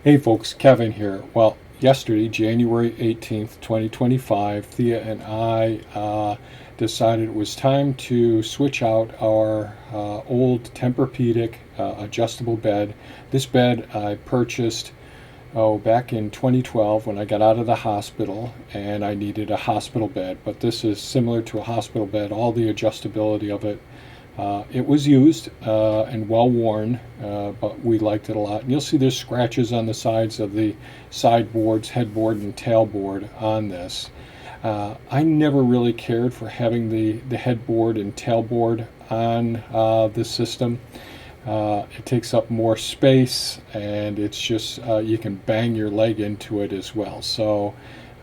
Hey folks, Kevin here. Well, yesterday, January 18th, 2025, Thea and I decided it was time to switch out our old Tempurpedic adjustable bed. This bed I purchased back in 2012 when I got out of the hospital and I needed a hospital bed, but this is similar to a hospital bed, all the adjustability of it. It was used and well worn, but we liked it a lot. And you'll see there's scratches on the sides of the sideboards, headboard, and tailboard on this. I never really cared for having the headboard and tailboard on the system. It takes up more space, and it's just you can bang your leg into it as well. So,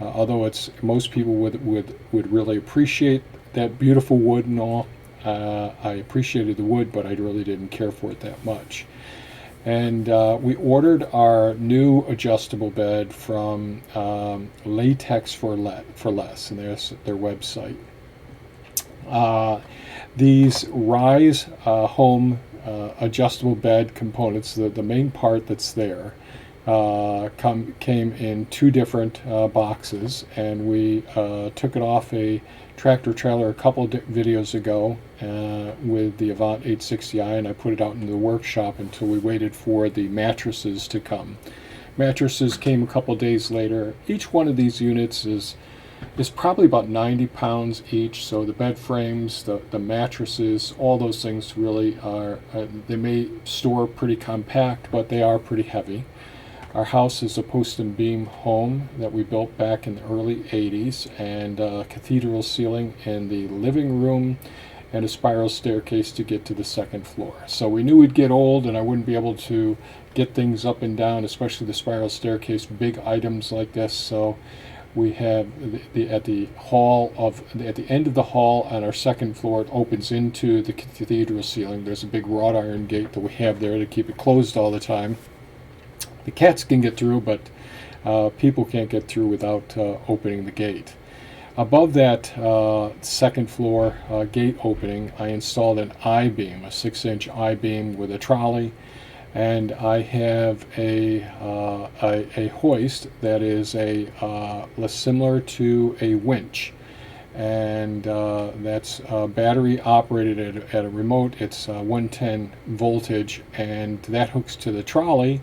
although it's most people would really appreciate that beautiful wood and all. I appreciated the wood, but I really didn't care for it that much. And we ordered our new adjustable bed from Latex for less, and there's their website. These Rise home adjustable bed components, the main part that's there, came in two different boxes, and we took it off a tractor trailer a couple videos ago with the Avant 860i, and I put it out in the workshop until we waited for the mattresses to come. Mattresses came a couple days later. Each one of these units is probably about 90 pounds each, so the bed frames, the mattresses, all those things really are, they may store pretty compact, but they are pretty heavy. Our house is a post and beam home that we built back in the early 80s, and a cathedral ceiling in the living room and a spiral staircase to get to the second floor. So we knew we'd get old and I wouldn't be able to get things up and down, especially the spiral staircase, big items like this. So we have at the end of the hall on our second floor, it opens into the cathedral ceiling. There's a big wrought iron gate that we have there to keep it closed all the time. The cats can get through, but people can't get through without opening the gate. Above that second floor gate opening, I installed an I-beam, a 6-inch I-beam with a trolley, and I have a hoist that is similar to a winch, and that's battery operated at a remote. It's 110 voltage, and that hooks to the trolley,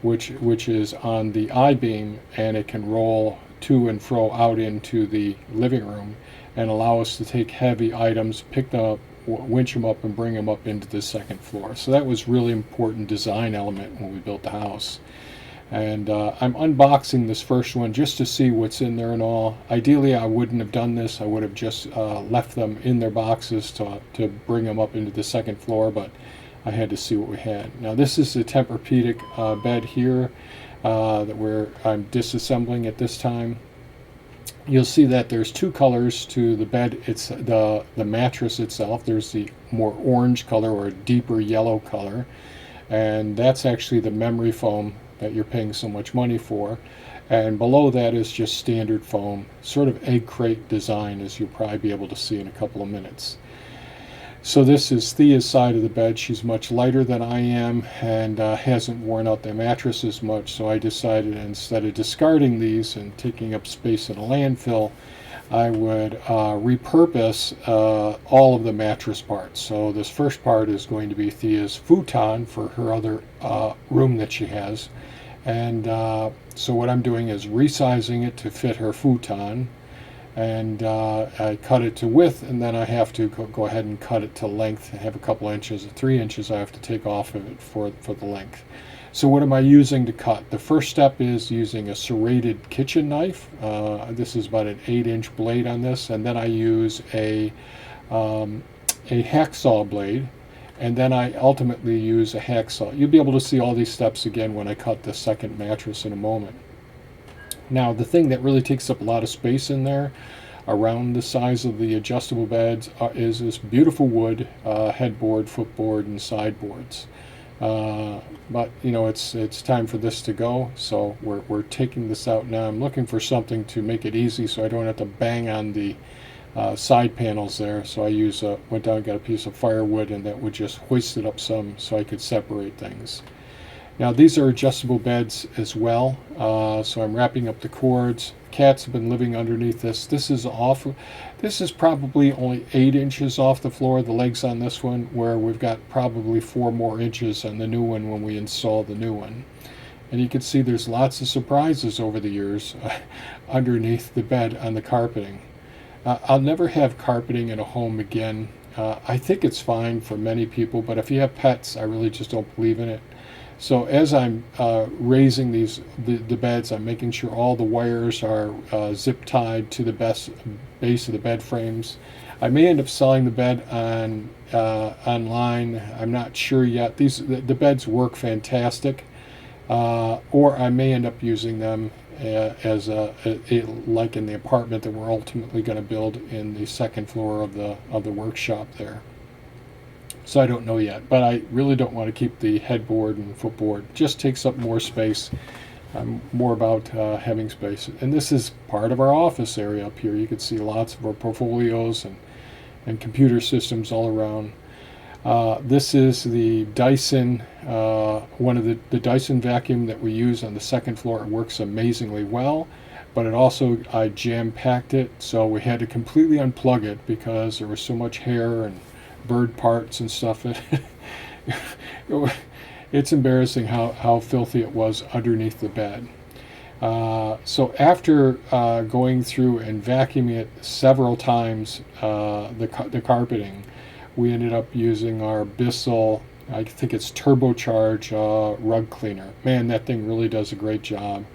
which is on the I-beam, and it can roll to and fro out into the living room and allow us to take heavy items, pick them up, winch them up, and bring them up into the second floor. So that was really important design element when we built the house. And I'm unboxing this first one just to see what's in there and all. Ideally, I wouldn't have done this. I would have just left them in their boxes to bring them up into the second floor, but I had to see what we had. Now this is the Tempurpedic bed here that I'm disassembling at this time. You'll see that there's two colors to the bed. It's the mattress itself. There's the more orange color or deeper yellow color, and that's actually the memory foam that you're paying so much money for. And below that is just standard foam, sort of egg crate design, as you'll probably be able to see in a couple of minutes. So this is Thea's side of the bed. She's much lighter than I am and hasn't worn out the mattress as much, so I decided instead of discarding these and taking up space in a landfill, I would repurpose all of the mattress parts. So this first part is going to be Thea's futon for her other room that she has, and so what I'm doing is resizing it to fit her futon, and I cut it to width, and then I have to go ahead and cut it to length. I have a couple inches, 3 inches I have to take off of it for the length. So what am I using to cut? The first step is using a serrated kitchen knife. This is about an 8-inch blade on this, and then I use a hacksaw blade, and then I ultimately use a hacksaw. You'll be able to see all these steps again when I cut the second mattress in a moment. Now, the thing that really takes up a lot of space in there around the size of the adjustable beds is this beautiful wood headboard, footboard, and sideboards. But you know, it's time for this to go, so we're taking this out now. I'm looking for something to make it easy so I don't have to bang on the side panels there. So I went down and got a piece of firewood, and that would just hoist it up some so I could separate things. Now these are adjustable beds as well, so I'm wrapping up the cords. Cats have been living underneath this. This is probably only 8 inches off the floor, the legs on this one, where we've got probably 4 more inches on the new one when we install the new one. And you can see there's lots of surprises over the years underneath the bed on the carpeting. I'll never have carpeting in a home again. I think it's fine for many people, but if you have pets, I really just don't believe in it. So as I'm raising the beds, I'm making sure all the wires are zip tied to the base of the bed frames. I may end up selling the bed online. I'm not sure yet. The beds work fantastic, or I may end up using them as like in the apartment that we're ultimately going to build in the second floor of the workshop there. So I don't know yet, but I really don't want to keep the headboard and footboard. It just takes up more space. I'm more about having space. And this is part of our office area up here. You can see lots of our portfolios and computer systems all around. This is the Dyson, one of the Dyson vacuum that we use on the second floor. It works amazingly well, but it also, I jam-packed it, so we had to completely unplug it because there was so much hair and bird parts and stuff. It's embarrassing how filthy it was underneath the bed. So after going through and vacuuming it several times, the carpeting, we ended up using our Bissell, I think it's turbocharged rug cleaner. Man, that thing really does a great job.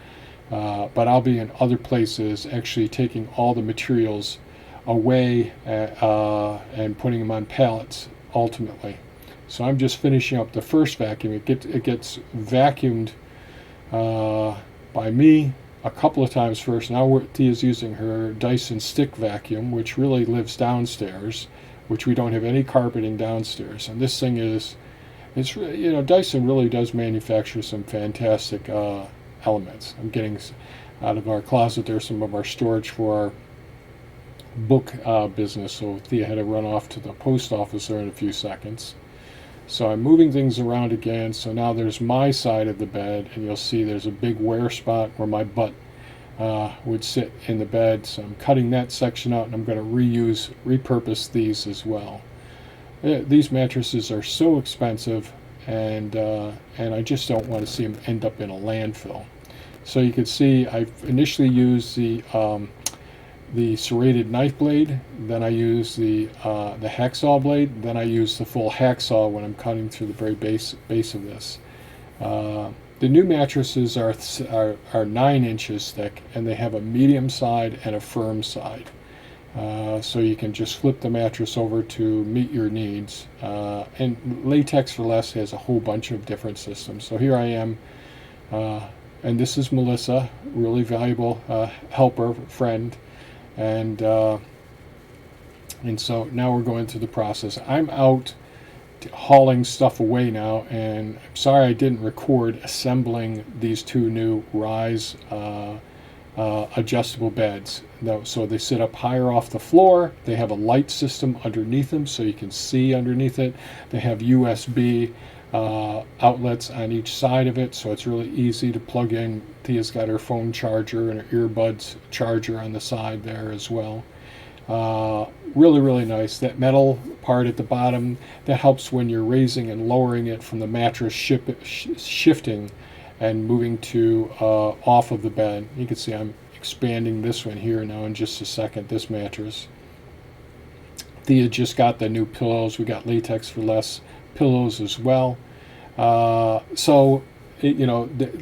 But I'll be in other places actually taking all the materials away and putting them on pallets ultimately. So I'm just finishing up the first vacuum. It gets vacuumed by me a couple of times first. Now Thea's using her Dyson stick vacuum, which really lives downstairs, which we don't have any carpeting downstairs. And this thing Dyson really does manufacture some fantastic elements. I'm getting out of our closet there some of our storage for our book business, so Thea had to run off to the post office there in a few seconds. So I'm moving things around again. So now there's my side of the bed, and you'll see there's a big wear spot where my butt would sit in the bed. So I'm cutting that section out, and I'm going to repurpose these as well. These mattresses are so expensive, and I just don't want to see them end up in a landfill. So you can see I initially used the serrated knife blade, then I use the hacksaw blade, then I use the full hacksaw when I'm cutting through the very base of this. The new mattresses are 9 inches thick, and they have a medium side and a firm side. So you can just flip the mattress over to meet your needs. And Latex for Less has a whole bunch of different systems. So here I am, and this is Melissa, really valuable helper, friend. And so now we're going through the process. I'm out hauling stuff away now, and I'm sorry I didn't record assembling these 2 new Rise adjustable beds. So they sit up higher off the floor. They have a light system underneath them so you can see underneath it. They have USB outlets on each side of it, so it's really easy to plug in. Thea's got her phone charger and her earbuds charger on the side there as well. Really, really nice. That metal part at the bottom, that helps when you're raising and lowering it from the mattress shifting and moving to off of the bed. You can see I'm expanding this one here now in just a second, this mattress. Thea just got the new pillows. We got Latex for Less pillows as well. The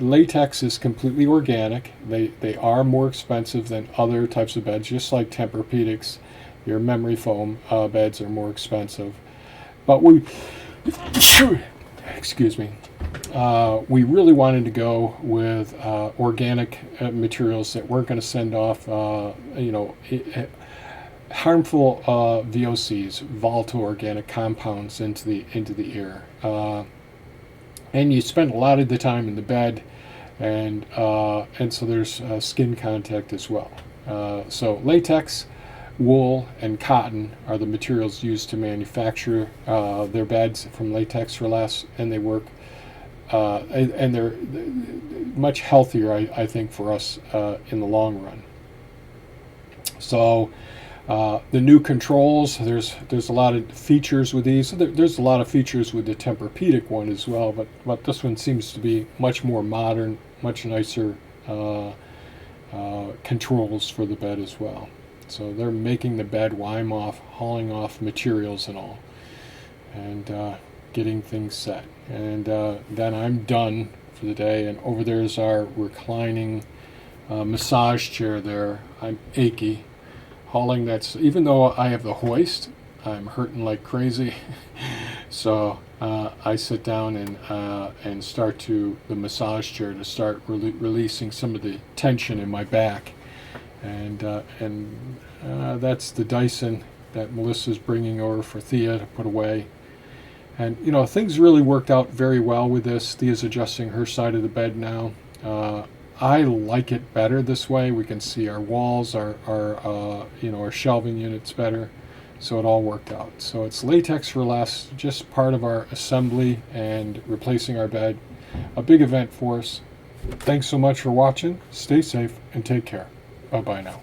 latex is completely organic. They are more expensive than other types of beds, just like Tempurpedics. Your memory foam beds are more expensive. But we really wanted to go with organic materials that weren't going to send off harmful VOCs, volatile organic compounds, into the air. And you spend a lot of the time in the bed, and so there's skin contact as well. So latex, wool, and cotton are the materials used to manufacture their beds from Latex for Less, and they work and they're much healthier, I think, for us in the long run. So the new controls, there's a lot of features with these. There's a lot of features with the Tempurpedic one as well, but this one seems to be much more modern, much nicer controls for the bed as well. So they're making the bed while I'm off, hauling off materials and all, and getting things set. And then I'm done for the day. And over there is our reclining massage chair there. I'm achy. Hauling that, even though I have the hoist, I'm hurting like crazy. So I sit down and start the massage chair to start releasing some of the tension in my back, and that's the Dyson that Melissa's bringing over for Thea to put away. And things really worked out very well with this. Thea's adjusting her side of the bed now. I like it better this way. We can see our walls, our shelving units better. So it all worked out. So it's latex for less, just part of our assembly and replacing our bed. A big event for us. Thanks so much for watching. Stay safe and take care. Bye-bye now.